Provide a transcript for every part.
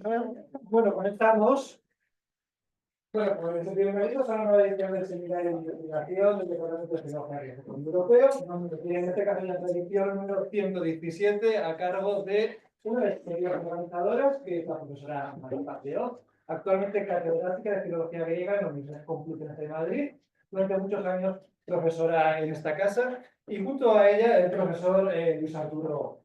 Bueno, comenzamos. Bueno, pues bienvenidos a una nueva edición del Seminario de Investigación del Departamento de Filología Europeo. En este caso, la edición número 117, a cargo de una de las queridas organizadoras, que es la profesora María Paz. Actualmente catedrática de Filología Griega en la Universidad Complutense de Madrid. Durante muchos años profesora en esta casa. Y junto a ella, el profesor Luis Arturo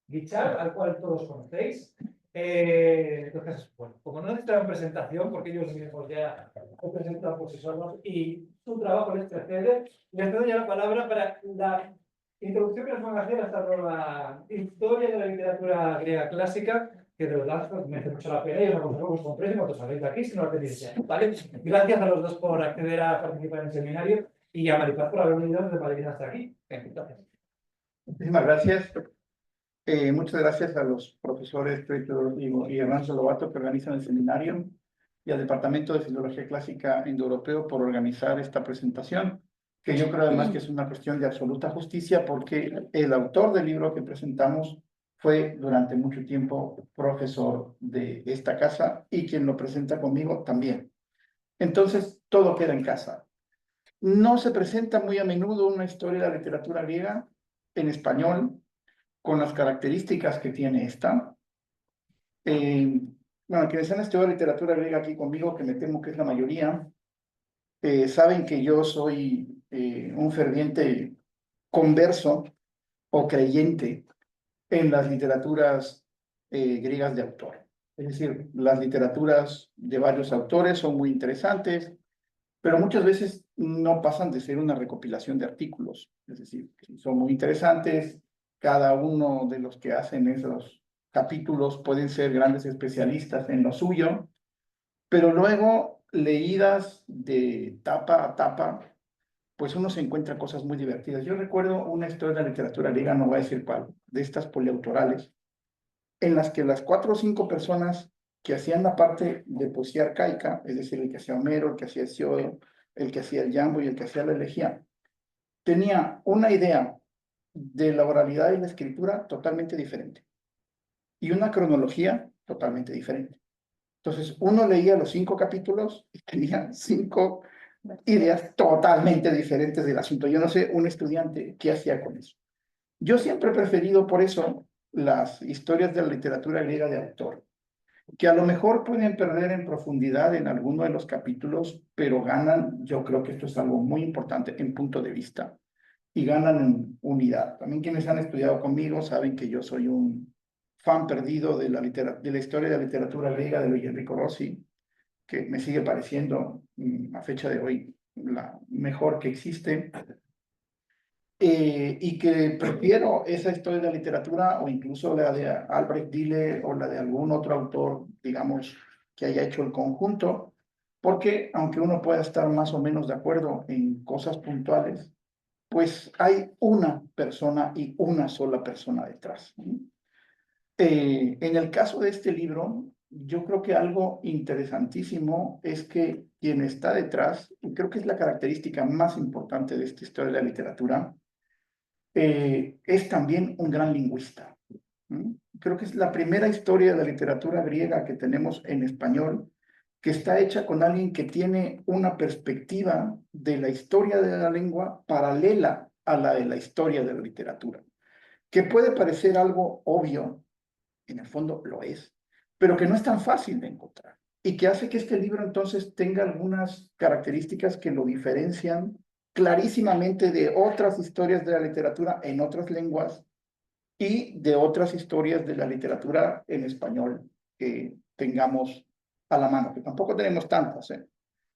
Guichard, al cual todos conocéis. Entonces, bueno, como no necesitan presentación, porque ellos mismos ya se presentan por sí solos y su trabajo les precede, les doy ya la palabra para la introducción que nos van a hacer a esta nueva historia de la literatura griega clásica, que de verdad merece mucho la pena y os aconsejo que os compréis en cuanto salgáis de aquí, si no lo tenéis ya. ¿Vale? Gracias a los dos por acceder a participar en el seminario y a Maripaz por haber venido desde Madrid hasta aquí. Gracias. Muchísimas gracias. Muchas gracias a los profesores Pedro y Hernán Lobato que organizan el seminario y al Departamento de Filología Clásica Indoeuropeo por organizar esta presentación, que yo creo además que es una cuestión de absoluta justicia porque el autor del libro que presentamos fue durante mucho tiempo profesor de esta casa y quien lo presenta conmigo también. Entonces, todo queda en casa. No se presenta muy a menudo una historia de la literatura griega en español, con las características que tiene esta. Bueno, quienes han estudiado literatura griega aquí conmigo, que me temo que es la mayoría, saben que yo soy un ferviente converso o creyente en las literaturas griegas de autor. Es decir, las literaturas de varios autores son muy interesantes, pero muchas veces no pasan de ser una recopilación de artículos. Es decir, son muy interesantes, cada uno de los que hacen esos capítulos pueden ser grandes especialistas en lo suyo, pero luego, leídas de tapa a tapa, pues uno se encuentra cosas muy divertidas. Yo recuerdo una historia de la literatura griega, no voy a decir cuál, de estas poliautorales, en las que las 4 o 5 personas que hacían la parte de poesía arcaica, es decir, el que hacía Homero, el que hacía Hesiodo, el que hacía el Jambo y el que hacía la elegía, tenía una idea de la oralidad y la escritura totalmente diferente y una cronología totalmente diferente. Entonces, uno leía los 5 capítulos y tenía 5 ideas totalmente diferentes del asunto. Yo no sé, un estudiante, ¿qué hacía con eso? Yo siempre he preferido, por eso, las historias de la literatura griega de autor, que a lo mejor pueden perder en profundidad en alguno de los capítulos, pero ganan, yo creo que esto es algo muy importante en punto de vista, y ganan en unidad. También quienes han estudiado conmigo saben que yo soy un fan perdido de de la historia de la literatura griega de Luis Enrico Rossi, que me sigue pareciendo a fecha de hoy la mejor que existe. Y que prefiero esa historia de la literatura o incluso la de Albrecht Dürer o la de algún otro autor, digamos, que haya hecho el conjunto, porque aunque uno pueda estar más o menos de acuerdo en cosas puntuales, pues hay una persona y una sola persona detrás. En el caso de este libro, yo creo que algo interesantísimo es que quien está detrás, y creo que es la característica más importante de esta historia de la literatura, es también un gran lingüista. Creo que es la primera historia de la literatura griega que tenemos en español, que está hecha con alguien que tiene una perspectiva de la historia de la lengua paralela a la de la historia de la literatura, que puede parecer algo obvio, en el fondo lo es, pero que no es tan fácil de encontrar y que hace que este libro entonces tenga algunas características que lo diferencian clarísimamente de otras historias de la literatura en otras lenguas y de otras historias de la literatura en español que tengamos a la mano, que tampoco tenemos tantas, ¿eh?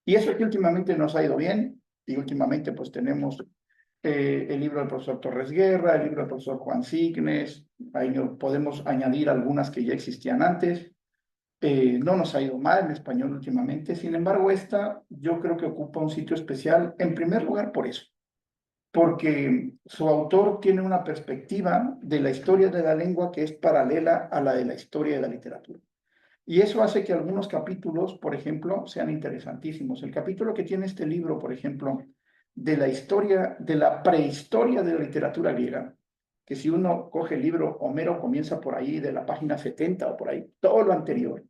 Y eso que últimamente nos ha ido bien, y últimamente pues tenemos el libro del profesor Torres Guerra, el libro del profesor Juan Signes, ahí podemos añadir algunas que ya existían antes. No nos ha ido mal en español últimamente, sin embargo, esta yo creo que ocupa un sitio especial, en primer lugar por eso, porque su autor tiene una perspectiva de la historia de la lengua que es paralela a la de la historia de la literatura. Y eso hace que algunos capítulos, por ejemplo, sean interesantísimos. El capítulo que tiene este libro, por ejemplo, de la historia, de la prehistoria de la literatura griega, que si uno coge el libro, Homero comienza por ahí, de la página 70 o por ahí, todo lo anterior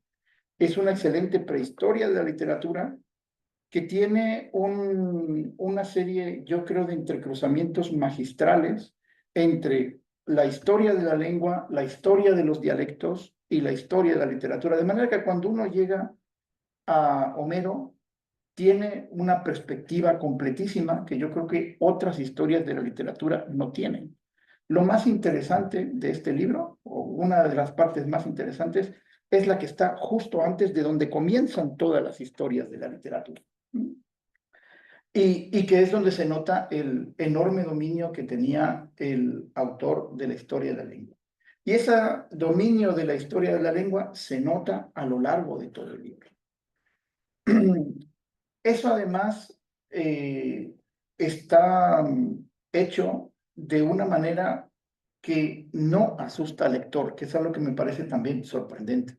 Es una excelente prehistoria de la literatura que tiene una serie, yo creo, de entrecruzamientos magistrales entre la historia de la lengua, la historia de los dialectos y la historia de la literatura. De manera que cuando uno llega a Homero, tiene una perspectiva completísima que yo creo que otras historias de la literatura no tienen. Lo más interesante de este libro, o una de las partes más interesantes, es la que está justo antes de donde comienzan todas las historias de la literatura. Y que es donde se nota el enorme dominio que tenía el autor de la historia de la lengua. Y ese dominio de la historia de la lengua se nota a lo largo de todo el libro. Eso además está hecho de una manera que no asusta al lector, que es algo que me parece también sorprendente.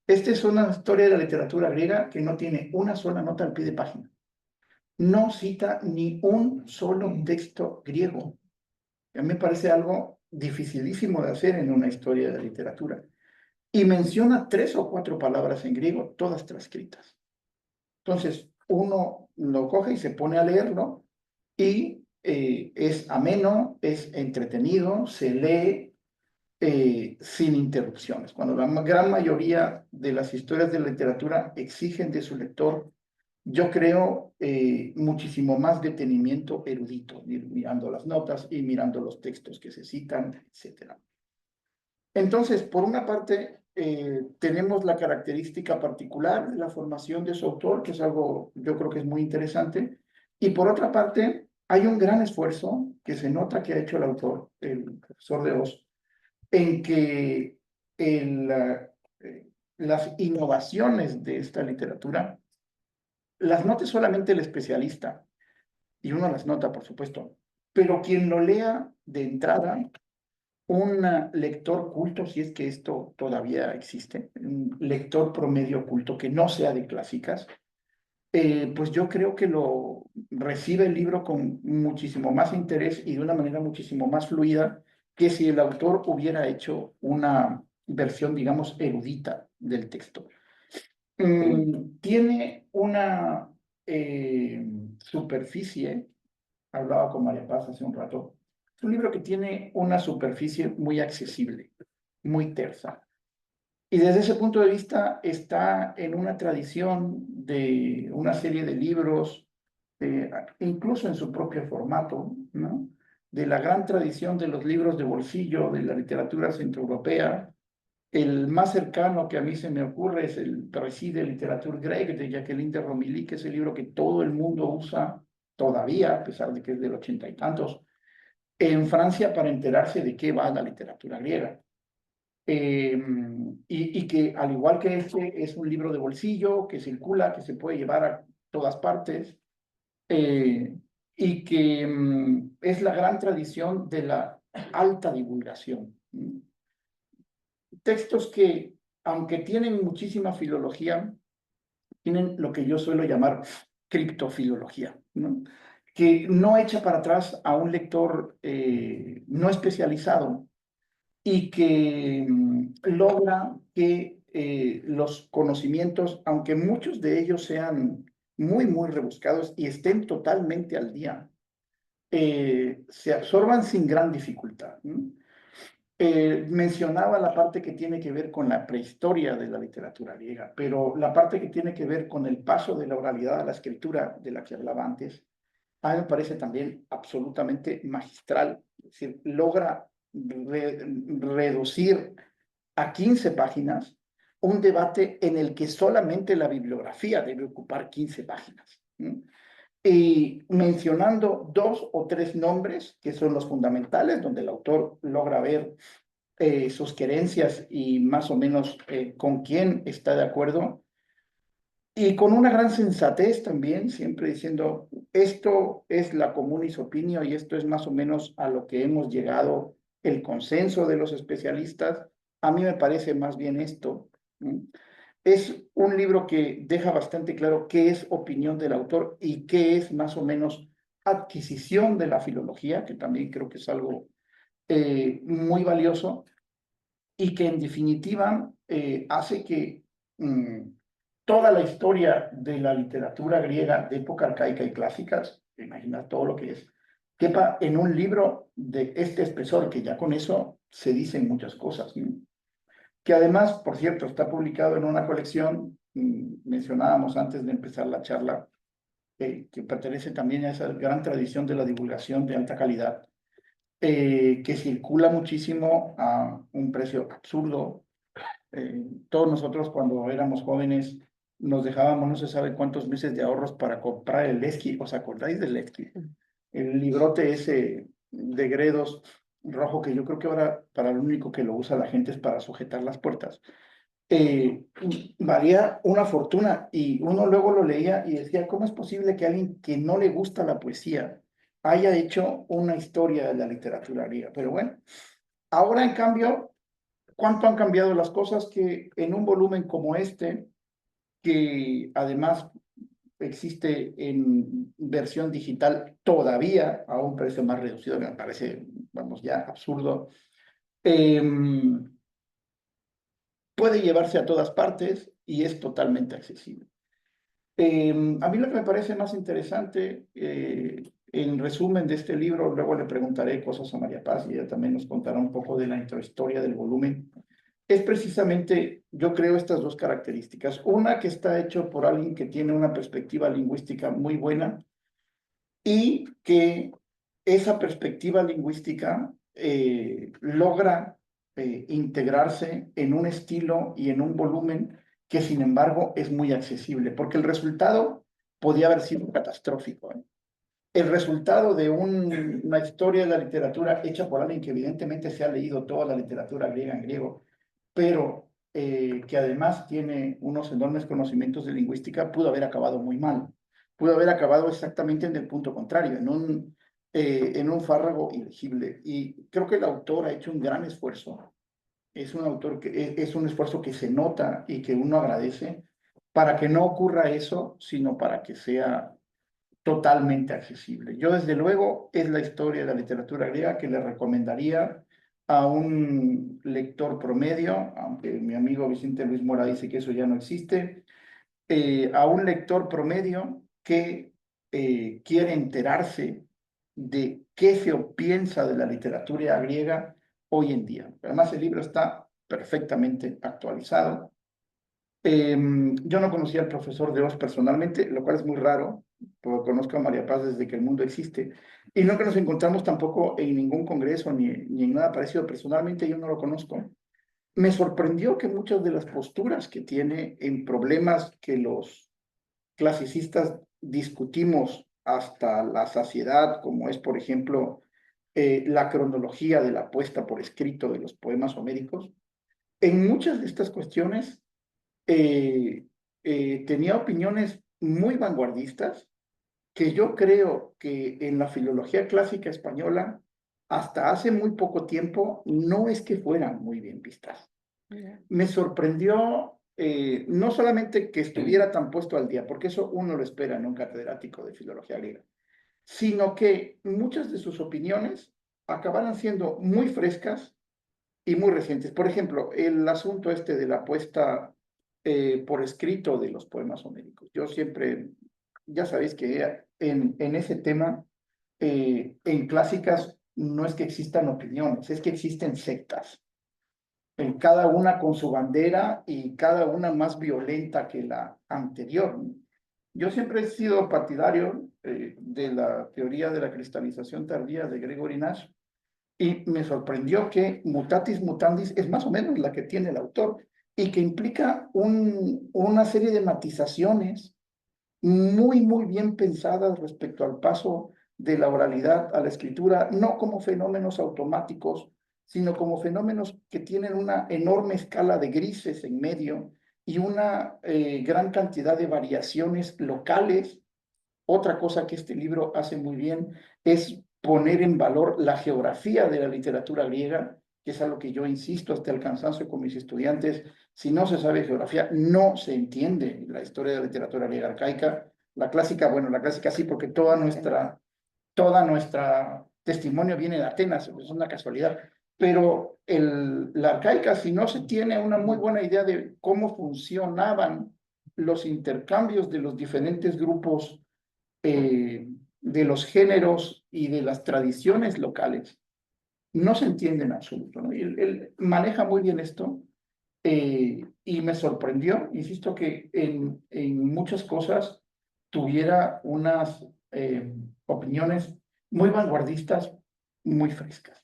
Esta es una historia de la literatura griega que no tiene una sola nota al pie de página. No cita ni un solo texto griego. A mí me parece algo dificilísimo de hacer en una historia de la literatura. Y menciona 3 o 4 palabras en griego, todas transcritas. Entonces, uno lo coge y se pone a leerlo y es ameno, es entretenido, se lee sin interrupciones. Cuando la gran mayoría de las historias de la literatura exigen de su lector, yo creo, muchísimo más detenimiento erudito, ir mirando las notas y mirando los textos que se citan, etcétera. Entonces, por una parte, tenemos la característica particular de la formación de su autor, que es algo, yo creo que es muy interesante, y por otra parte, hay un gran esfuerzo que se nota que ha hecho el autor, el profesor de Oz, en que las innovaciones de esta literatura las note solamente el especialista, y uno las nota, por supuesto, pero quien lo lea de entrada, un lector culto, si es que esto todavía existe, un lector promedio culto que no sea de clásicas, pues yo creo que lo recibe el libro con muchísimo más interés y de una manera muchísimo más fluida que si el autor hubiera hecho una versión, digamos, erudita del texto. Tiene una superficie, hablaba con María Paz hace un rato, es un libro que tiene una superficie muy accesible, muy tersa. Y desde ese punto de vista está en una tradición de una serie de libros, incluso en su propio formato, ¿no? De la gran tradición de los libros de bolsillo, de la literatura centroeuropea. El más cercano que a mí se me ocurre es el Récit de literature grecque de Jacqueline de Romilly, que es el libro que todo el mundo usa todavía, a pesar de que es del 80 y tantos, en Francia para enterarse de qué va la literatura griega. Y que al igual que este es un libro de bolsillo que circula, que se puede llevar a todas partes, y que es la gran tradición de la alta divulgación. Textos que, aunque tienen muchísima filología, tienen lo que yo suelo llamar criptofilología, ¿no? Que no echa para atrás a un lector no especializado y que logra que los conocimientos, aunque muchos de ellos sean muy, muy rebuscados y estén totalmente al día, se absorban sin gran dificultad, ¿no? Mencionaba la parte que tiene que ver con la prehistoria de la literatura griega, pero la parte que tiene que ver con el paso de la oralidad a la escritura, de la que hablaba antes, a mí me parece también absolutamente magistral. Es decir, logra reducir a 15 páginas un debate en el que solamente la bibliografía debe ocupar 15 páginas. Y mencionando 2 o 3 nombres que son los fundamentales, donde el autor logra ver sus querencias y más o menos con quién está de acuerdo, y con una gran sensatez también, siempre diciendo, esto es la comunis opinio y esto es más o menos a lo que hemos llegado, el consenso de los especialistas. A mí me parece más bien esto. Es un libro que deja bastante claro qué es opinión del autor y qué es más o menos adquisición de la filología, que también creo que es algo muy valioso y que en definitiva hace que mm, toda la historia de la literatura griega de época arcaica y clásicas, imagina todo lo que es, quepa en un libro de este espesor, que ya con eso se dicen muchas cosas, ¿no? Que además, por cierto, está publicado en una colección, mencionábamos antes de empezar la charla, que pertenece también a esa gran tradición de la divulgación de alta calidad, que circula muchísimo a un precio absurdo. Todos nosotros cuando éramos jóvenes nos dejábamos no se sabe cuántos meses de ahorros para comprar el Esqui. ¿Os acordáis del Esqui? El librote ese de Gredos rojo, que yo creo que ahora para lo único que lo usa la gente es para sujetar las puertas. eh, Valía una fortuna y uno luego lo leía y decía, ¿cómo es posible que alguien que no le gusta la poesía haya hecho una historia de la literatura griega? Pero bueno, ahora en cambio, ¿cuánto han cambiado las cosas que en un volumen como este, que además existe en versión digital todavía a un precio más reducido, que me parece, vamos, ya absurdo, eh, puede llevarse a todas partes y es totalmente accesible. A mí lo que me parece más interesante, en resumen de este libro, luego le preguntaré cosas a María Paz y ella también nos contará un poco de la introhistoria del volumen, es precisamente, yo creo, estas dos características. Una, que está hecho por alguien que tiene una perspectiva lingüística muy buena y que esa perspectiva lingüística logra integrarse en un estilo y en un volumen que sin embargo es muy accesible, porque el resultado podía haber sido catastrófico, ¿eh? El resultado de una historia de la literatura hecha por alguien que evidentemente se ha leído toda la literatura griega en griego, pero que además tiene unos enormes conocimientos de lingüística, pudo haber acabado muy mal. Pudo haber acabado exactamente en el punto contrario, en un fárrago ilegible. Y creo que el autor ha hecho un gran esfuerzo. Es un autor que es un esfuerzo que se nota y que uno agradece para que no ocurra eso, sino para que sea totalmente accesible. Yo, desde luego, es la historia de la literatura griega que le recomendaría a un lector promedio, aunque mi amigo Vicente Luis Mora dice que eso ya no existe, a un lector promedio que quiere enterarse de qué se piensa de la literatura griega hoy en día. Además, el libro está perfectamente actualizado. Yo no conocía al profesor de Oz personalmente, lo cual es muy raro, porque conozco a María Paz desde que el mundo existe, y nunca nos encontramos tampoco en ningún congreso ni en nada parecido. Personalmente yo no lo conozco. Me sorprendió que muchas de las posturas que tiene en problemas que los clasicistas discutimos hasta la saciedad, como es, por ejemplo, la cronología de la puesta por escrito de los poemas homéricos, en muchas de estas cuestiones eh, tenía opiniones muy vanguardistas que yo creo que en la filología clásica española, hasta hace muy poco tiempo, no es que fueran muy bien vistas. Me sorprendió no solamente que estuviera tan puesto al día, porque eso uno lo espera en un catedrático de filología griega, sino que muchas de sus opiniones acabaran siendo muy frescas y muy recientes. Por ejemplo, el asunto este de la puesta por escrito de los poemas homéricos. Yo siempre, ya sabéis que en ese tema, en clásicas, no es que existan opiniones, es que existen sectas, en cada una con su bandera y cada una más violenta que la anterior. Yo siempre he sido partidario de la teoría de la cristalización tardía de Gregory Nash, y me sorprendió que Mutatis Mutandis es más o menos la que tiene el autor y que implica una serie de matizaciones muy bien pensadas respecto al paso de la oralidad a la escritura, no como fenómenos automáticos, sino como fenómenos que tienen una enorme escala de grises en medio y una gran cantidad de variaciones locales. Otra cosa que este libro hace muy bien es poner en valor la geografía de la literatura griega, que es algo que yo insisto hasta el cansancio con mis estudiantes. Si no se sabe geografía, no se entiende la historia de la literatura griega arcaica. La clásica, bueno, la clásica sí, porque toda nuestra testimonio viene de Atenas, es una casualidad. pero la arcaica, si no se tiene una muy buena idea de cómo funcionaban los intercambios de los diferentes grupos, de los géneros y de las tradiciones locales, no se entiende en absoluto, ¿no? Y él maneja muy bien esto, y me sorprendió, insisto, que en muchas cosas tuviera unas opiniones muy vanguardistas, muy frescas.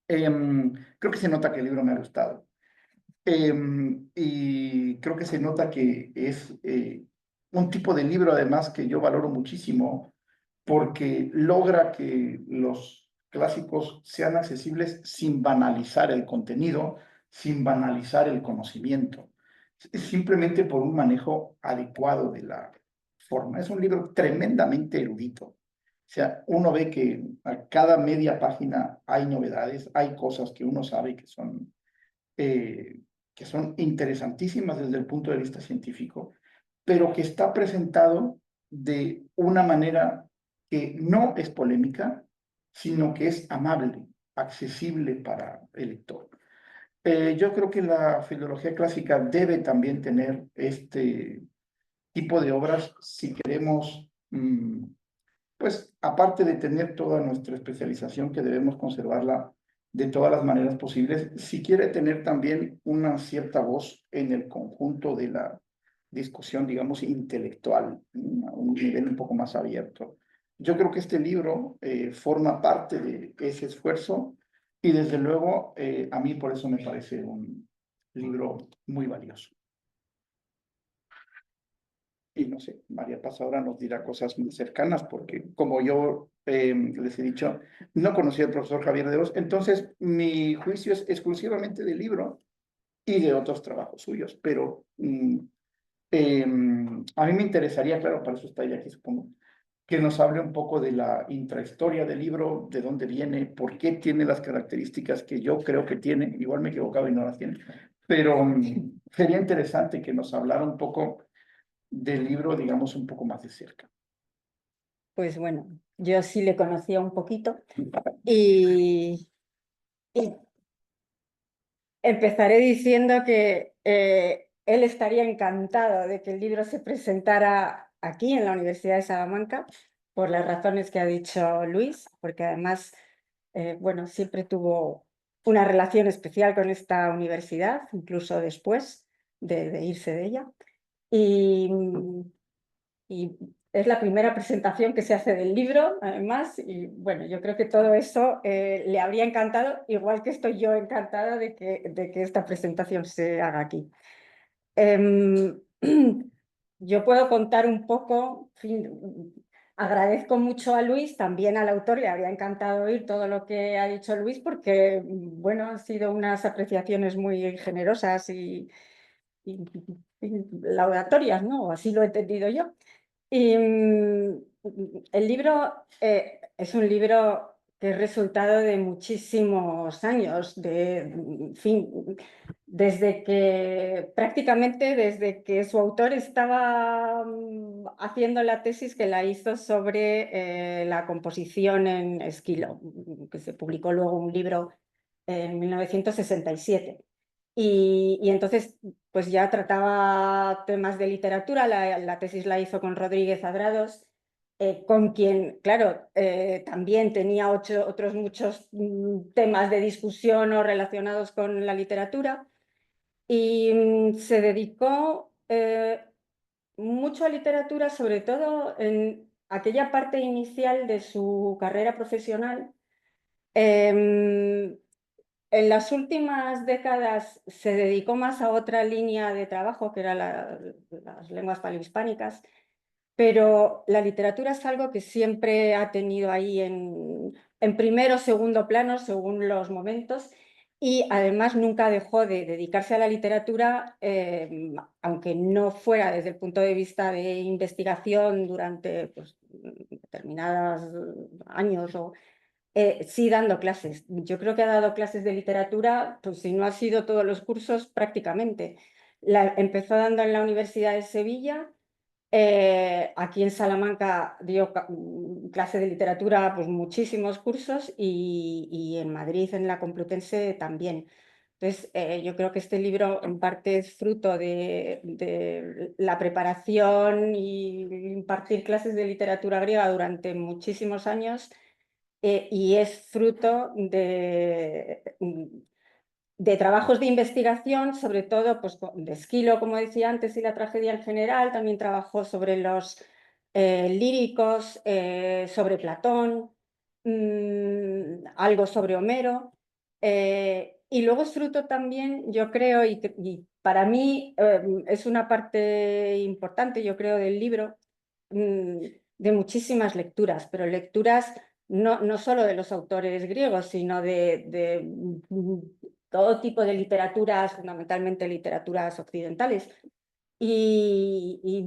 Creo que se nota que el libro me ha gustado. Y creo que se nota que es un tipo de libro, además, que yo valoro muchísimo, porque logra que los clásicos sean accesibles sin banalizar el contenido, sin banalizar el conocimiento, simplemente por un manejo adecuado de la forma. Es un libro tremendamente erudito. O sea, uno ve que a cada media página hay novedades, hay cosas que uno sabe eh, que son interesantísimas desde el punto de vista científico, pero que está presentado de una manera que no es polémica, sino que es amable, accesible para el lector. Yo creo que la filología clásica debe también tener este tipo de obras si queremos, pues aparte de tener toda nuestra especialización, que debemos conservarla de todas las maneras posibles, si quiere tener también una cierta voz en el conjunto de la discusión, digamos, intelectual, a un nivel un poco más abierto. Yo creo que este libro forma parte de ese esfuerzo, y desde luego a mí por eso me parece un libro muy valioso. Y no sé, María Paz ahora nos dirá cosas muy cercanas, porque como yo les he dicho, no conocía al profesor Javier de Oz, entonces mi juicio es exclusivamente del libro y de otros trabajos suyos, pero a mí me interesaría, claro, para eso está ella aquí, supongo, que nos hable un poco de la intrahistoria del libro, de dónde viene, por qué tiene las características que yo creo que tiene, igual me he equivocado y no las tiene, pero sería interesante que nos hablara un poco del libro, digamos, un poco más de cerca. Pues bueno, yo sí le conocía un poquito y empezaré diciendo que él estaría encantado de que el libro se presentara aquí en la Universidad de Salamanca por las razones que ha dicho Luis, porque además, bueno, siempre tuvo una relación especial con esta universidad, incluso después de irse de ella. Y es la primera presentación que se hace del libro, además, y bueno, yo creo que todo eso le habría encantado, igual que estoy yo encantada de que esta presentación se haga aquí. Yo puedo contar un poco, en fin, agradezco mucho a Luis, también al autor le habría encantado oír todo lo que ha dicho Luis, porque, bueno, han sido unas apreciaciones muy generosas y laudatorias, ¿no? Así lo he entendido yo. Y el libro es un libro que es resultado de muchísimos años, en fin, prácticamente desde que su autor estaba haciendo la tesis que la hizo sobre la composición en Esquilo, que se publicó luego un libro en 1967. Y entonces, pues ya trataba temas de literatura, la tesis la hizo con Rodríguez Adrados, con quien, claro, también tenía otros muchos temas de discusión o relacionados con la literatura, y se dedicó mucho a literatura, sobre todo en aquella parte inicial de su carrera profesional. En las últimas décadas se dedicó más a otra línea de trabajo, que eran las lenguas paleohispánicas, pero la literatura es algo que siempre ha tenido ahí en primero o segundo plano, según los momentos, y además nunca dejó de dedicarse a la literatura, aunque no fuera desde el punto de vista de investigación durante pues, determinados años sí dando clases. Yo creo que ha dado clases de literatura, pues si no ha sido todos los cursos, prácticamente. Empezó dando en la Universidad de Sevilla, Aquí en Salamanca dio clase de literatura, pues muchísimos cursos y en Madrid, en la Complutense, también. Entonces, yo creo que este libro en parte es fruto de la preparación y impartir clases de literatura griega durante muchísimos años y es fruto de trabajos de investigación, sobre todo pues, de Esquilo, como decía antes, y la tragedia en general. También trabajó sobre los líricos, sobre Platón, algo sobre Homero. Y luego es fruto también, yo creo, y para mí es una parte importante, yo creo, del libro, mm, de muchísimas lecturas, pero lecturas no solo de los autores griegos, sino de todo tipo de literaturas, fundamentalmente literaturas occidentales, y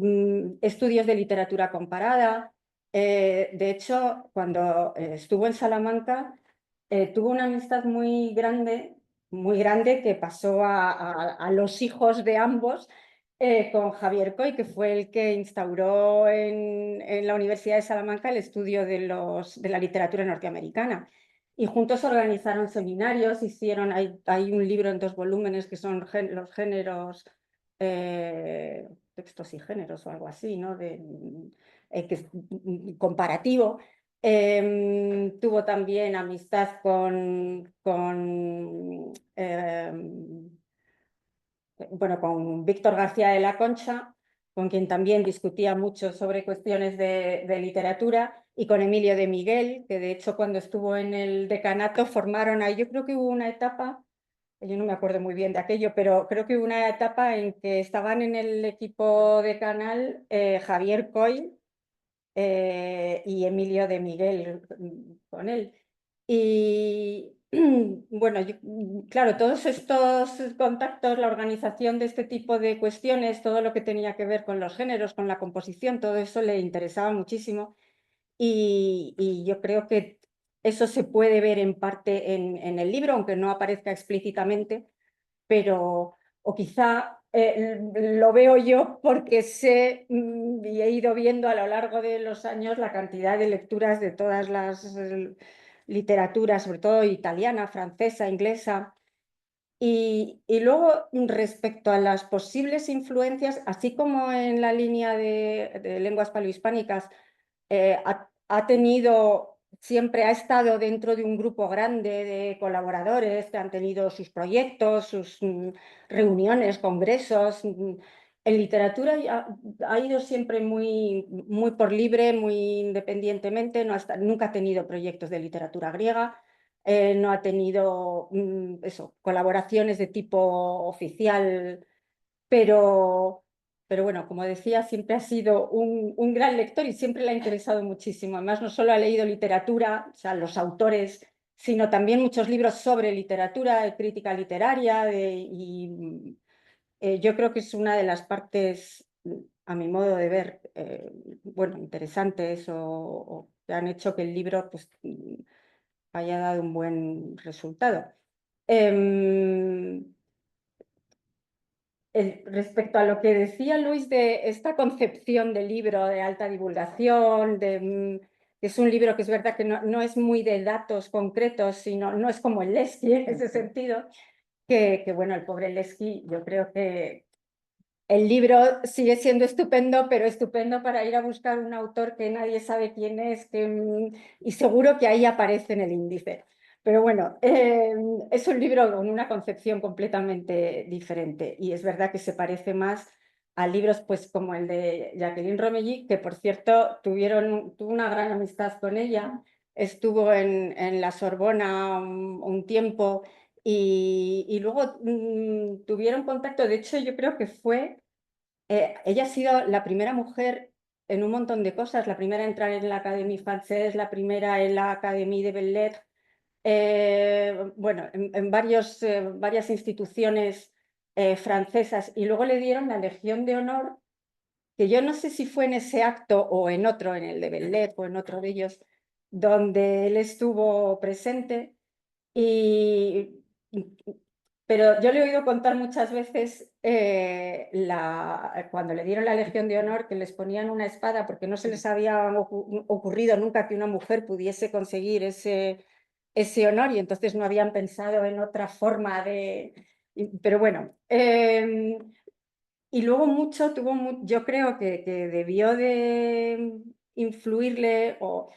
estudios de literatura comparada. De hecho, cuando estuvo en Salamanca, tuvo una amistad muy grande que pasó a los hijos de ambos, con Javier Coy, que fue el que instauró en la Universidad de Salamanca el estudio de la literatura norteamericana. Y juntos organizaron seminarios, hay un libro en 2 volúmenes que son los géneros, textos y géneros o algo así, ¿no? Que es comparativo. Tuvo también amistad con Víctor García de la Concha, con quien también discutía mucho sobre cuestiones de literatura, y con Emilio de Miguel, que de hecho cuando estuvo en el decanato formaron ahí, yo creo que hubo una etapa, yo no me acuerdo muy bien de aquello, pero creo que hubo una etapa en que estaban en el equipo decanal Javier Coy y Emilio de Miguel con él. Y bueno, claro, todos estos contactos, la organización de este tipo de cuestiones, todo lo que tenía que ver con los géneros, con la composición, todo eso le interesaba muchísimo y yo creo que eso se puede ver en parte en el libro, aunque no aparezca explícitamente, pero o quizá lo veo yo porque sé y he ido viendo a lo largo de los años la cantidad de lecturas de todas las literaturas, sobre todo italiana, francesa, inglesa. Y luego, respecto a las posibles influencias, así como en la línea de lenguas paleohispánicas, siempre ha estado dentro de un grupo grande de colaboradores que han tenido sus proyectos, sus reuniones, congresos. En literatura ha ido siempre muy por libre, muy independientemente, nunca ha tenido proyectos de literatura griega. No ha tenido colaboraciones de tipo oficial, pero, pero bueno, como decía, siempre ha sido un gran lector y siempre le ha interesado muchísimo. Además, no solo ha leído literatura, o sea, los autores, sino también muchos libros sobre literatura, de crítica literaria, yo creo que es una de las partes, a mi modo de ver, interesantes o que han hecho que el libro pues, haya dado un buen resultado. Respecto a lo que decía Luis de esta concepción del libro de alta divulgación, que es un libro que es verdad que no es muy de datos concretos, sino no es como el Leski en ese sentido, que bueno, el pobre Leski, yo creo que el libro sigue siendo estupendo, pero estupendo para ir a buscar un autor que nadie sabe quién es, y seguro que ahí aparece en el índice. Pero bueno, es un libro con una concepción completamente diferente y es verdad que se parece más a libros pues, como el de Jacqueline Romilly, que por cierto tuvo una gran amistad con ella, estuvo en la Sorbona un tiempo y luego tuvieron contacto. De hecho, yo creo que ella ha sido la primera mujer en un montón de cosas, la primera en entrar en la Académie Française, la primera en la Académie de Belles Lettres, bueno, en varias instituciones francesas, y luego le dieron la Legión de Honor, que yo no sé si fue en ese acto o en otro, en el de Belles Lettres o en otro de ellos, donde él estuvo presente, y Pero yo le he oído contar muchas veces cuando le dieron la Legión de Honor que les ponían una espada porque no se les había ocurrido nunca que una mujer pudiese conseguir ese honor y entonces no habían pensado en otra forma de... Pero bueno, y luego mucho yo creo que debió de influirle o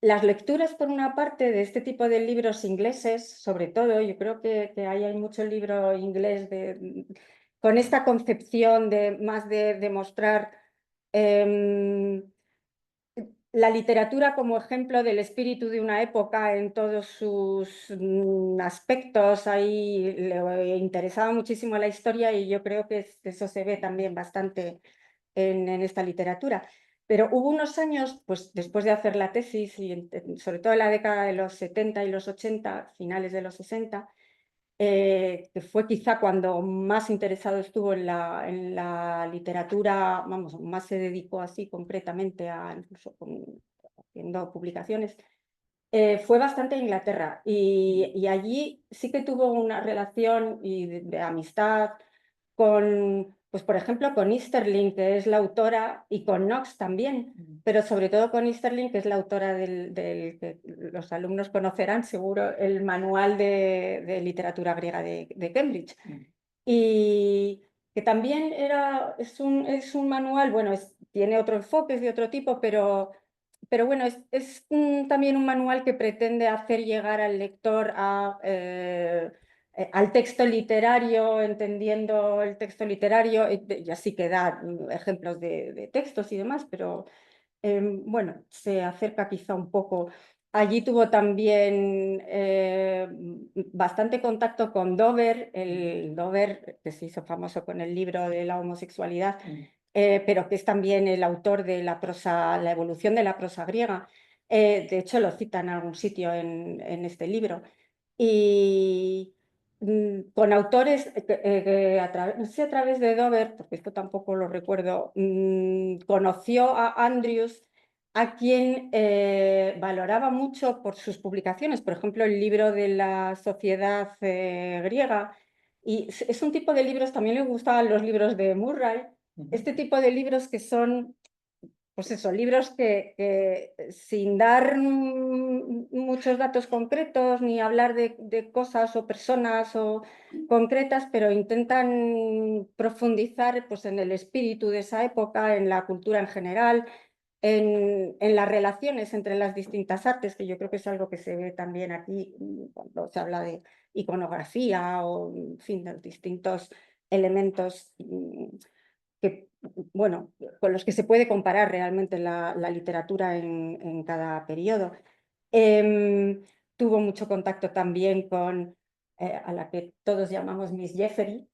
las lecturas por una parte de este tipo de libros ingleses, sobre todo, yo creo que ahí hay mucho libro inglés con esta concepción de más de demostrar la literatura como ejemplo del espíritu de una época en todos sus aspectos. Ahí le interesaba muchísimo la historia y yo creo que eso se ve también bastante en esta literatura. Pero hubo unos años, pues después de hacer la tesis, y sobre todo en la década de los 70 y los 80, finales de los 60, que fue quizá cuando más interesado estuvo en la literatura, vamos, más se dedicó así concretamente a incluso haciendo publicaciones, fue bastante a Inglaterra y allí sí que tuvo una relación de amistad con, pues por ejemplo, con Easterling, que es la autora, y con Knox también, pero sobre todo con Easterling, que es la autora del que los alumnos conocerán seguro, el manual de literatura griega de Cambridge. Y que también es un manual, bueno, tiene otro enfoque, es de otro tipo, pero bueno, es también un manual que pretende hacer llegar al lector al texto literario, entendiendo el texto literario, y así que da ejemplos de textos y demás, pero bueno, se acerca quizá un poco. Allí tuvo también bastante contacto con Dover, el Dover que se hizo famoso con el libro de la homosexualidad, pero que es también el autor de la prosa, la evolución de la prosa griega. De hecho, lo cita en algún sitio en este libro. Y con autores no sé si a través de Dover, porque esto tampoco lo recuerdo, conoció a Andrews, a quien valoraba mucho por sus publicaciones, por ejemplo, el libro de la sociedad griega. Y es un tipo de libros, también le gustaban los libros de Murray, este tipo de libros que son, pues eso, libros que sin dar muchos datos concretos ni hablar de cosas o personas o concretas, pero intentan profundizar pues, en el espíritu de esa época, en la cultura en general, en las relaciones entre las distintas artes, que yo creo que es algo que se ve también aquí cuando se habla de iconografía o, en fin, de los distintos elementos que, bueno, con los que se puede comparar realmente la literatura en cada periodo. Tuvo mucho contacto también con a la que todos llamamos Miss Jeffery.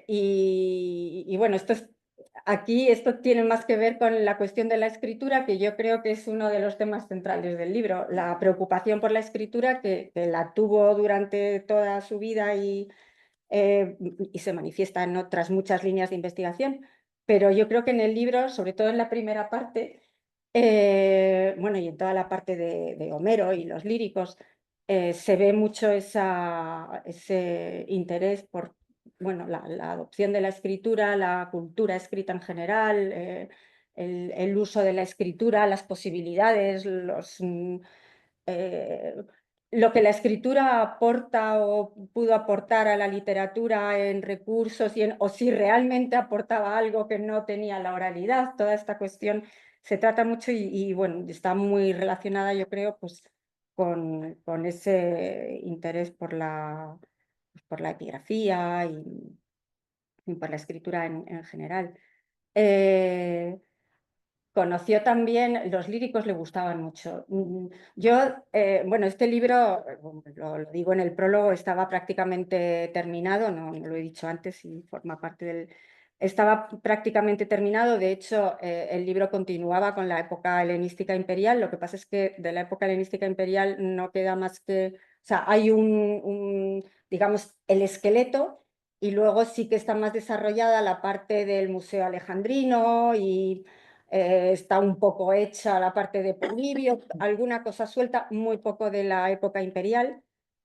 Y bueno, aquí esto tiene más que ver con la cuestión de la escritura, que yo creo que es uno de los temas centrales del libro, la preocupación por la escritura que la tuvo durante toda su vida y se manifiesta en otras muchas líneas de investigación, pero yo creo que en el libro, sobre todo en la primera parte, bueno, y en toda la parte de Homero y los líricos, se ve mucho ese interés por, bueno, la adopción de la escritura, la cultura escrita en general, el uso de la escritura, las posibilidades, eh, lo que la escritura aporta o pudo aportar a la literatura en recursos o si realmente aportaba algo que no tenía la oralidad. Toda esta cuestión se trata mucho bueno, está muy relacionada, yo creo, pues con ese interés por la epigrafía y por la escritura en general. Conoció también, los líricos le gustaban mucho. Yo, bueno, este libro, lo digo en el prólogo, estaba prácticamente terminado, no lo he dicho antes y forma parte del... Estaba prácticamente terminado, de hecho, el libro continuaba con la época helenística imperial, lo que pasa es que de la época helenística imperial no queda más que... O sea, hay digamos, el esqueleto y luego sí que está más desarrollada la parte del Museo Alejandrino y está un poco hecha la parte de Polibio, alguna cosa suelta, muy poco de la época imperial.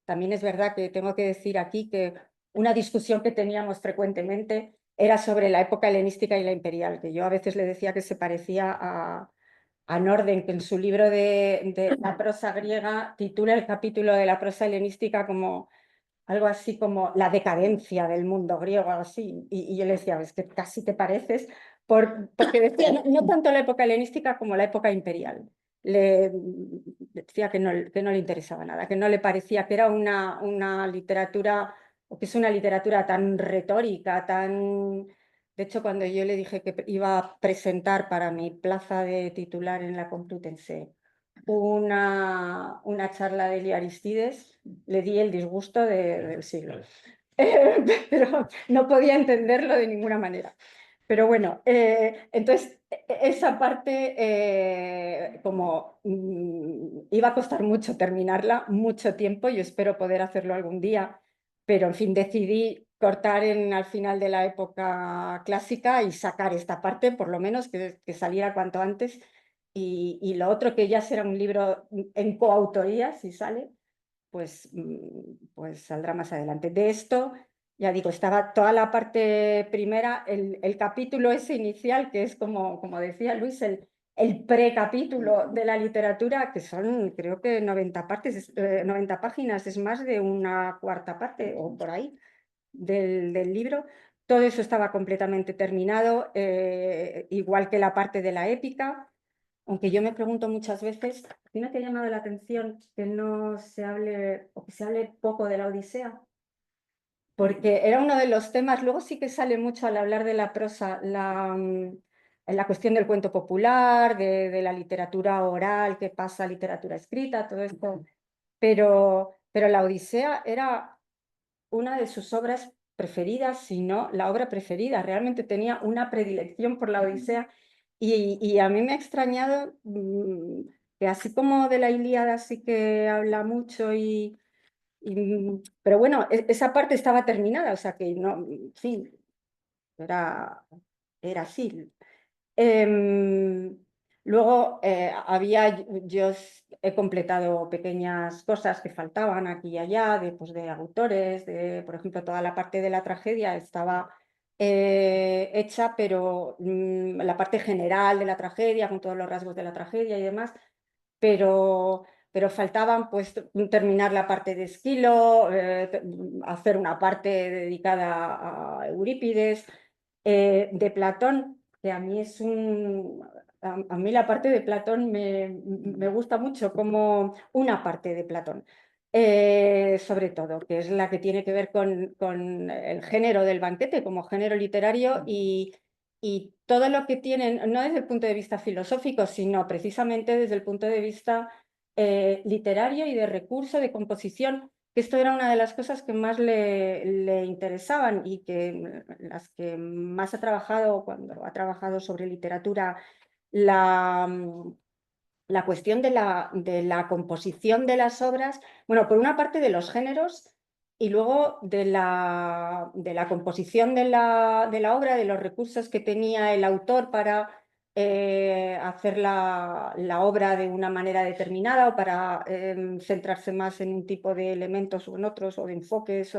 también es verdad que tengo que decir aquí que una discusión que teníamos frecuentemente era sobre la época helenística y la imperial, que yo a veces le decía que se parecía a Norden, que en su libro de la prosa griega titula el capítulo de la prosa helenística como algo así como la decadencia del mundo griego, algo así. Y yo le decía, es que casi te pareces, porque decía, no tanto la época helenística como la época imperial. Le decía que no le interesaba nada, que no le parecía que era una literatura, o que es una literatura tan retórica, tan... De hecho, cuando yo le dije que iba a presentar para mi plaza de titular en la Complutense una charla de Aristides, le di el disgusto del siglo. Pero no podía entenderlo de ninguna manera. Pero bueno, entonces esa parte como iba a costar mucho terminarla, mucho tiempo, yo espero poder hacerlo algún día, pero en fin, decidí cortar al final de la época clásica y sacar esta parte, por lo menos que saliera cuanto antes, y lo otro que ya será un libro en coautoría, si sale, pues, pues saldrá más adelante. De esto, ya digo, estaba toda la parte primera, el capítulo ese inicial, que es como decía Luis, el precapítulo de la literatura, que son creo que 90 partes, 90 páginas, es más de una cuarta parte o por ahí del libro. Todo eso estaba completamente terminado, igual que la parte de la épica. Aunque yo me pregunto muchas veces, ¿a ti no te ha llamado la atención que no se hable o que se hable poco de la Odisea? Porque era uno de los temas, luego sí que sale mucho al hablar de la prosa, la cuestión del cuento popular, de la literatura oral, que pasa a literatura escrita, todo esto. Pero la Odisea era una de sus obras preferidas, si no la obra preferida. Realmente tenía una predilección por la Odisea y a mí me ha extrañado que así como de la Ilíada sí que habla mucho pero bueno, esa parte estaba terminada, o sea que no, sí, era así. Em, Luego yo he completado pequeñas cosas que faltaban aquí y allá, pues, de autores, por ejemplo, toda la parte de la tragedia estaba hecha, pero la parte general de la tragedia, con todos los rasgos de la tragedia y demás, pero faltaban pues terminar la parte de Esquilo, hacer una parte dedicada a Eurípides, de Platón, que a mí es a mí la parte de Platón me gusta mucho como una parte de Platón. Sobre todo, que es la que tiene que ver con el género del banquete como género literario y todo lo que tienen, no desde el punto de vista filosófico, sino precisamente desde el punto de vista literario y de recurso, de composición, que esto era una de las cosas que más le interesaban y que las que más ha trabajado cuando ha trabajado sobre literatura, la, la cuestión de la composición de las obras, bueno, por una parte de los géneros y luego de la composición de la obra, de los recursos que tenía el autor para hacer la obra de una manera determinada o para centrarse más en un tipo de elementos o en otros o de enfoques.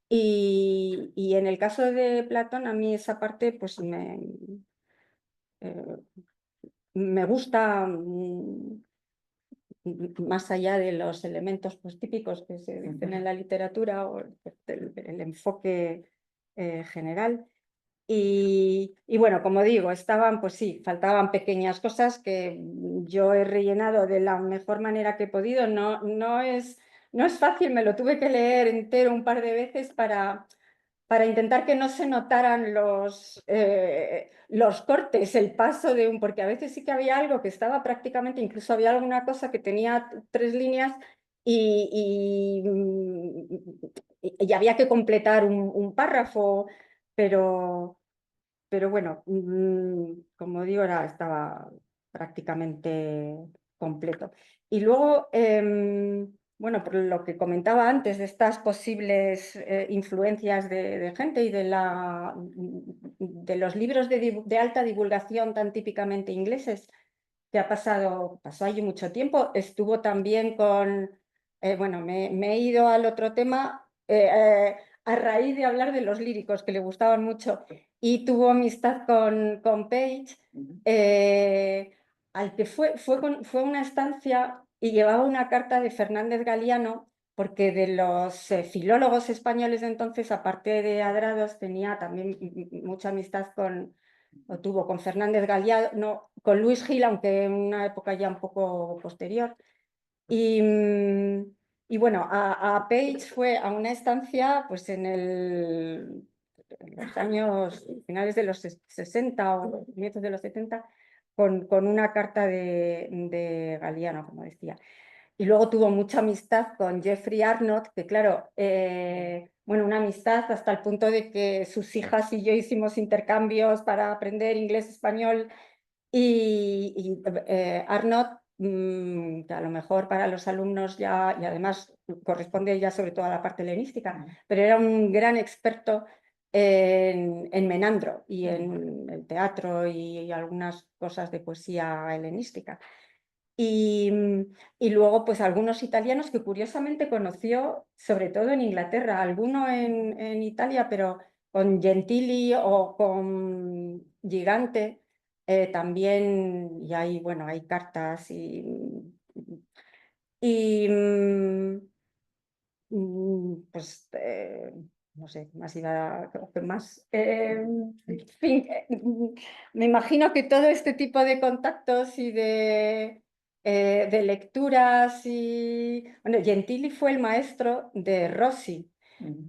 Y en el caso de Platón, a mí esa parte pues eh, me gusta. Más allá de los elementos pues, típicos que se dicen en la literatura o el enfoque general. Y bueno, como digo, pues sí, faltaban pequeñas cosas que yo he rellenado de la mejor manera que he podido. No es fácil, me lo tuve que leer entero un par de veces para intentar que no se notaran los cortes, el paso porque a veces sí que había algo que estaba prácticamente, incluso había alguna cosa que tenía 3 líneas y había que completar un párrafo, pero bueno, como digo, estaba prácticamente completo. Y luego, bueno, por lo que comentaba antes de estas posibles influencias de gente y de los libros de alta divulgación tan típicamente ingleses, que pasó allí mucho tiempo, estuvo también bueno, me he ido al otro tema a raíz de hablar de los líricos que le gustaban mucho y tuvo amistad con Page, al que fue una estancia y llevaba una carta de Fernández Galiano, porque de los filólogos españoles de entonces, aparte de Adrados, tenía también mucha amistad o tuvo con Fernández Galiano, con Luis Gil, aunque en una época ya un poco posterior. Y, y bueno, a Page fue a una estancia pues en los años finales de los 60 o comienzos de los 70 con una carta de Galiano, como decía. Y luego tuvo mucha amistad con Jeffrey Arnott, que claro, bueno, una amistad hasta el punto de que sus hijas y yo hicimos intercambios para aprender inglés, español y Arnott, que a lo mejor para los alumnos ya, y además corresponde ya sobre todo a la parte helenística, pero era un gran experto en Menandro y en el teatro y algunas cosas de poesía helenística. Y luego, pues algunos italianos que curiosamente conoció, sobre todo en Inglaterra, alguno en Italia, pero con Gentili o con Gigante también, y hay, bueno, hay cartas y pues no sé, más iba más. En fin, me imagino que todo este tipo de contactos y de lecturas y. Bueno, Gentili fue el maestro de Rossi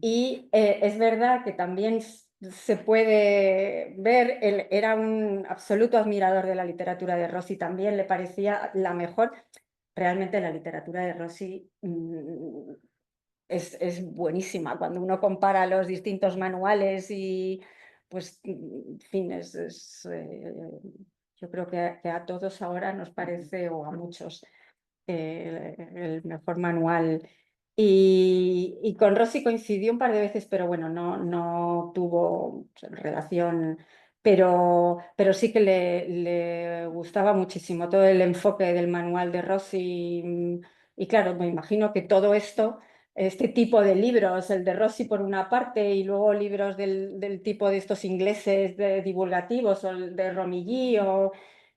y es verdad que también se puede ver, él era un absoluto admirador de la literatura de Rossi, también le parecía la mejor. Realmente la literatura de Rossi es buenísima cuando uno compara los distintos manuales y pues, en fin, yo creo que a todos ahora nos parece, o a muchos, el mejor manual. Y con Rossi coincidió un par de veces, pero bueno, no tuvo relación, pero sí que le gustaba muchísimo todo el enfoque del manual de Rossi. Y claro, me imagino que todo esto, este tipo de libros, el de Rossi por una parte y luego libros del tipo de estos ingleses divulgativos o el de Romilly o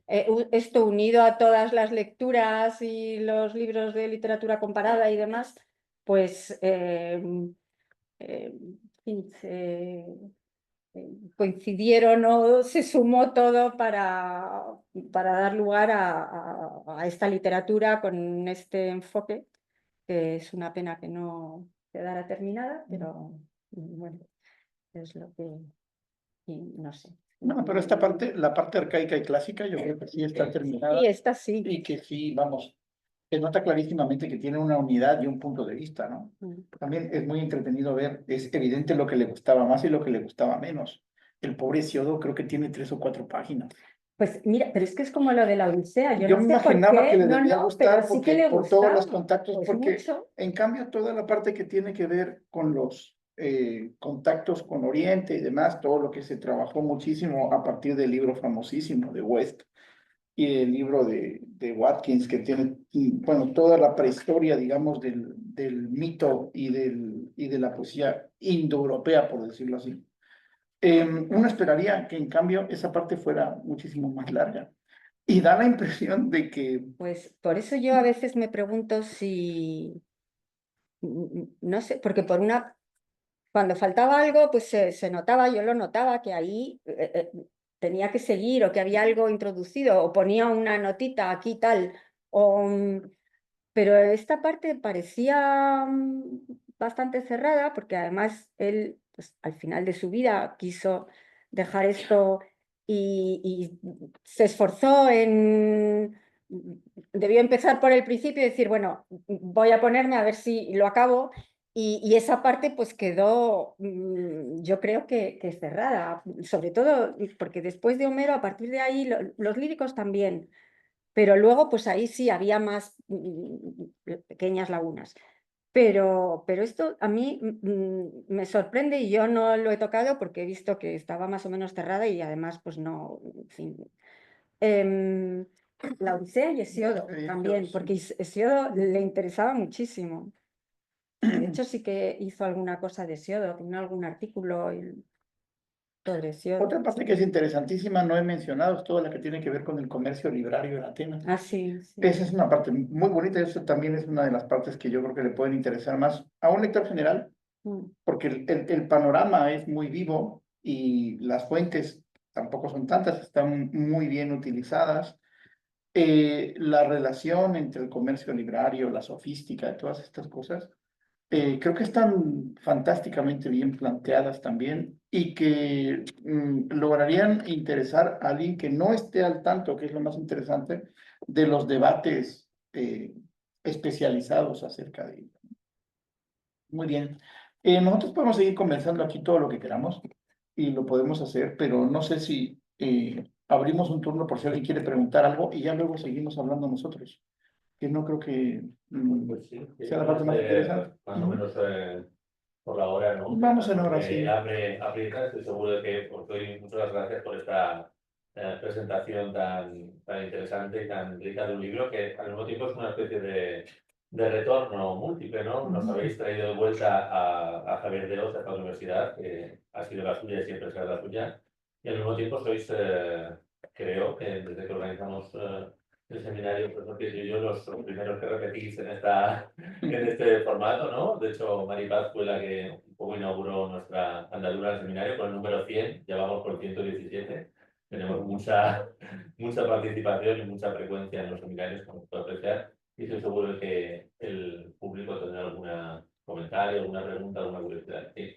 esto unido a todas las lecturas y los libros de literatura comparada y demás, pues en fin, coincidieron o se sumó todo para dar lugar a esta literatura con este enfoque, que es una pena que no quedara terminada, pero bueno, es lo que, y no sé. No, pero esta parte, la parte arcaica y clásica, yo creo que sí está terminada Sí, esta sí. y que sí, vamos, se nota clarísimamente que tiene una unidad y un punto de vista, ¿no? También es muy entretenido ver, es evidente lo que le gustaba más y lo que le gustaba menos. El pobre Hesiodo creo que tiene 3 o 4 páginas. Pues mira, pero es que es como lo de la Odisea, yo Yo no me sé por imaginaba que qué, le no, debía no, pero gustar sí que porque le por todos los gustaba, contactos, pues porque mucho. en cambio toda la parte que tiene que ver con los contactos con Oriente y demás, todo lo que se trabajó muchísimo a partir del libro famosísimo de West y el libro de Watkins, que tiene, bueno, toda la prehistoria, digamos, del mito y de la poesía indoeuropea, por decirlo así. Uno esperaría que en cambio esa parte fuera muchísimo más larga. Y da la impresión de que Pues por eso yo a veces me pregunto si, no sé, porque cuando faltaba algo, pues se notaba, yo lo notaba, que ahí tenía que seguir o que había algo introducido o ponía una notita aquí tal, o, pero esta parte parecía bastante cerrada porque además él pues, al final de su vida quiso dejar esto y se esforzó en. Debió empezar por el principio y decir, bueno, voy a ponerme a ver si lo acabo. Y esa parte pues quedó, yo creo que cerrada, sobre todo porque después de Homero, a partir de ahí, los líricos también, pero luego pues ahí sí había más pequeñas lagunas. Pero esto a mí me sorprende y yo no lo he tocado porque he visto que estaba más o menos cerrada y además pues no, en fin. Em, La Odisea y Hesiodo Hesiodo, también, sí. porque Hesiodo le interesaba muchísimo. De hecho, sí que hizo alguna cosa de Hesiodo, tiene algún artículo sobre Hesiodo. Otra parte que es interesantísima, no he mencionado, es toda la que tiene que ver con el comercio librario en Atenas. Ah, sí, sí. Esa es una parte muy bonita, eso también es una de las partes que yo creo que le pueden interesar más a un lector general, Mm. porque el panorama es muy vivo y las fuentes tampoco son tantas, están muy bien utilizadas. La relación entre el comercio librario, la sofística, todas estas cosas, creo que están fantásticamente bien planteadas también y que lograrían interesar a alguien que no esté al tanto, que es lo más interesante, de los debates especializados acerca de ello. Muy bien. Nosotros podemos seguir conversando aquí todo lo que queramos y lo podemos hacer, pero no sé si abrimos un turno por si alguien quiere preguntar algo y ya luego seguimos hablando nosotros, que no creo que Pues sí, sea la parte más interesante. más o menos por la hora, ¿no? Vamos en hora, Porque sí. aprieta, estoy seguro de que os doy muchas gracias por esta presentación tan interesante y tan rica de un libro que al mismo tiempo es una especie de retorno múltiple, ¿no? Nos habéis traído de vuelta a Javier de Oz, a la universidad, que ha sido la suya y siempre será la suya, y al mismo tiempo sois, creo que desde que organizamos el seminario, pues no que yo los primeros que repetís en este formato, ¿no? De hecho, Maripaz fue la que un poco inauguró nuestra andadura del seminario con el número 100, ya vamos por 117. Tenemos mucha participación y mucha frecuencia en los seminarios, como se puede apreciar, y estoy seguro de que el público tendrá algún comentario, alguna pregunta, alguna curiosidad. Sí.